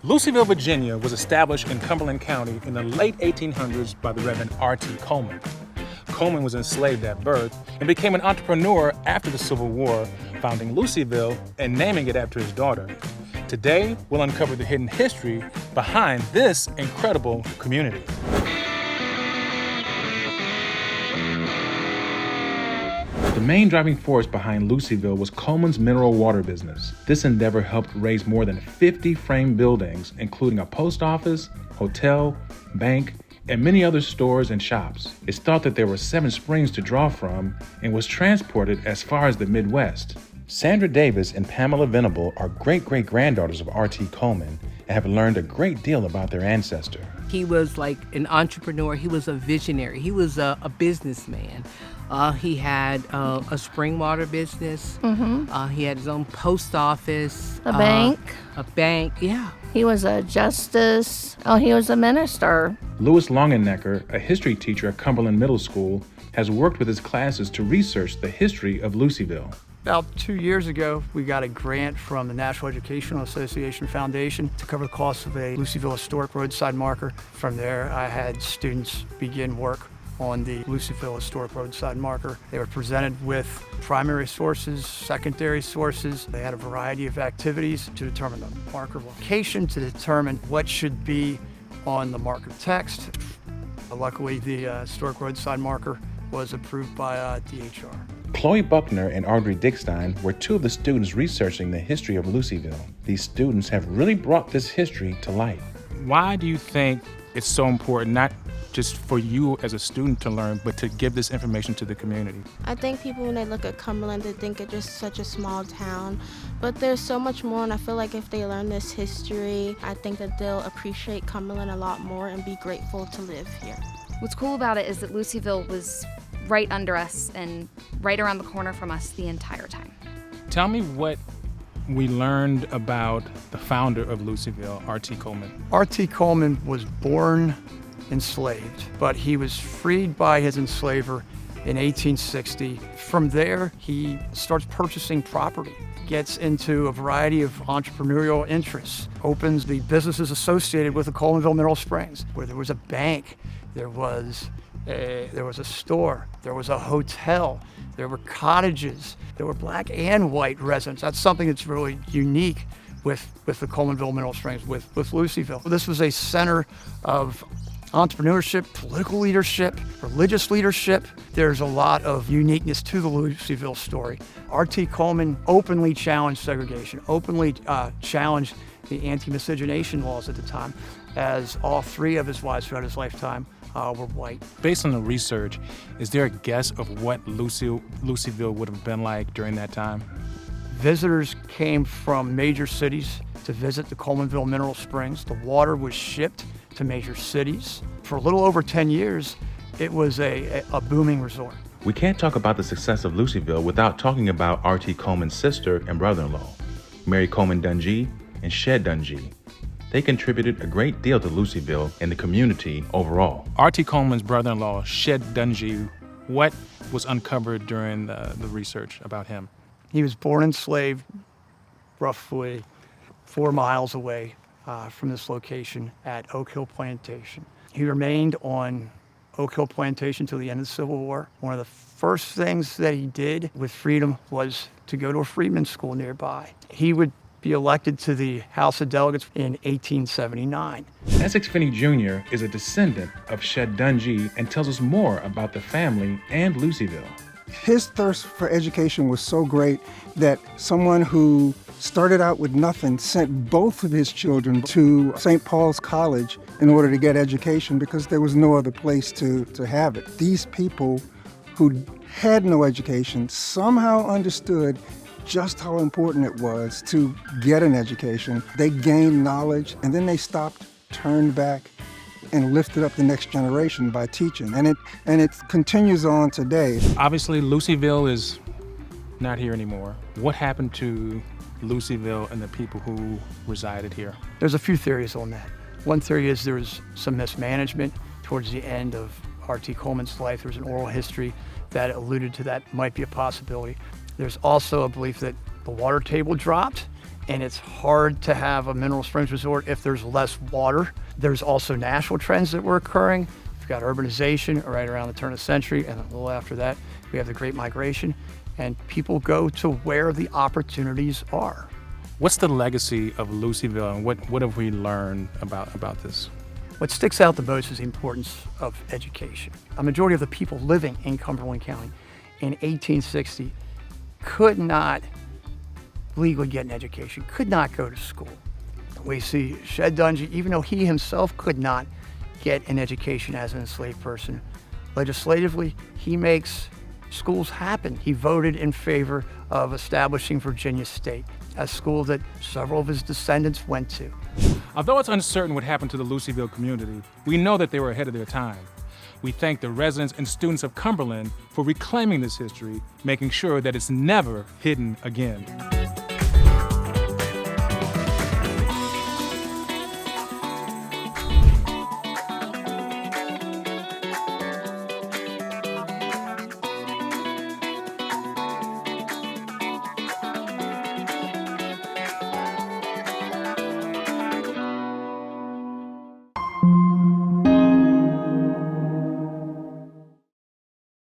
Lucyville, Virginia was established in Cumberland County in the late 1800s by the Reverend R.T. Coleman. Coleman was enslaved at birth and became an entrepreneur after the Civil War, founding Lucyville and naming it after his daughter. Today, we'll uncover the hidden history behind this incredible community. The main driving force behind Lucyville was Coleman's mineral water business. This endeavor helped raise more than 50 frame buildings, including a post office, hotel, bank, and many other stores and shops. It's thought that there were 7 springs to draw from and was transported as far as the Midwest. Sandra Davis and Pamela Venable are great-great-granddaughters of R.T. Coleman and have learned a great deal about their ancestor. He was like an entrepreneur. He was a visionary. He was a businessman. He had a spring water business. He had his own post office. A bank. A bank, yeah. He was a justice. Oh, he was a minister. Louis Longenecker, a history teacher at Cumberland Middle School, has worked with his classes to research the history of Lucyville. About 2 years ago, we got a grant from the National Educational Association Foundation to cover the cost of a Lucyville historic roadside marker. From there, I had students begin work on the Lucyville historic roadside marker. They were presented with primary sources, secondary sources. They had a variety of activities to determine the marker location, to determine what should be on the marker text. Luckily, the historic roadside marker was approved by DHR. Chloe Buckner and Audrey Dickstein were 2 of the students researching the history of Lucyville. These students have really brought this history to light. Why do you think it's so important, not just for you as a student to learn, but to give this information to the community? I think people, when they look at Cumberland, they think it's just such a small town, but there's so much more, and I feel like if they learn this history, I think that they'll appreciate Cumberland a lot more and be grateful to live here. What's cool about it is that Lucyville was right under us and right around the corner from us the entire time. Tell me what we learned about the founder of Lucyville, R.T. Coleman. R.T. Coleman was born enslaved, but he was freed by his enslaver in 1860. From there, he starts purchasing property, gets into a variety of entrepreneurial interests, opens the businesses associated with the Colemanville Mineral Springs, where there was a bank, there was a store, there was a hotel, there were cottages, there were black and white residents. That's something that's really unique with the Colemanville Mineral Springs, with Lucyville. This was a center of entrepreneurship, political leadership, religious leadership. There's a lot of uniqueness to the Lucyville story. R.T. Coleman openly challenged segregation, openly challenged the anti-miscegenation laws at the time, as all 3 of his wives throughout his lifetime were white. Based on the research, is there a guess of what Lucyville would have been like during that time? Visitors came from major cities to visit the Colemanville Mineral Springs. The water was shipped to major cities. For a little over 10 years, it was a booming resort. We can't talk about the success of Lucyville without talking about R.T. Coleman's sister and brother-in-law, Mary Coleman Dungy and Shed Dungy. They contributed a great deal to Lucyville and the community overall. R.T. Coleman's brother-in-law, Shed Dungy, what was uncovered during the research about him? He was born enslaved, roughly 4 miles away from this location at Oak Hill Plantation. He remained on Oak Hill Plantation till the end of the Civil War. One of the first things that he did with freedom was to go to a freedmen's school nearby. He would be elected to the House of Delegates in 1879. Essex Finney Jr. is a descendant of Shed Dungy and tells us more about the family and Lucyville. His thirst for education was so great that someone who started out with nothing sent both of his children to St. Paul's College in order to get education because there was no other place to have it. These people who had no education somehow understood just how important it was to get an education. They gained knowledge and then they stopped, turned back, and lifted up the next generation by teaching. And it continues on today. Obviously, Lucyville is not here anymore. What happened to Lucyville and the people who resided here? There's a few theories on that. One theory is there was some mismanagement towards the end of R.T. Coleman's life. There's an oral history that alluded to that might be a possibility. There's also a belief that the water table dropped and it's hard to have a mineral springs resort if there's less water. There's also national trends that were occurring. We've got urbanization right around the turn of the century, and a little after that, we have the Great Migration, and people go to where the opportunities are. What's the legacy of Lucyville, and what have we learned about this? What sticks out the most is the importance of education. A majority of the people living in Cumberland County in 1860 could not legally get an education, could not go to school. We see Shed Dungy, even though he himself could not get an education as an enslaved person, legislatively, he makes schools happen. He voted in favor of establishing Virginia State, a school that several of his descendants went to. Although it's uncertain what happened to the Lucyville community, we know that they were ahead of their time. We thank the residents and students of Cumberland for reclaiming this history, making sure that it's never hidden again.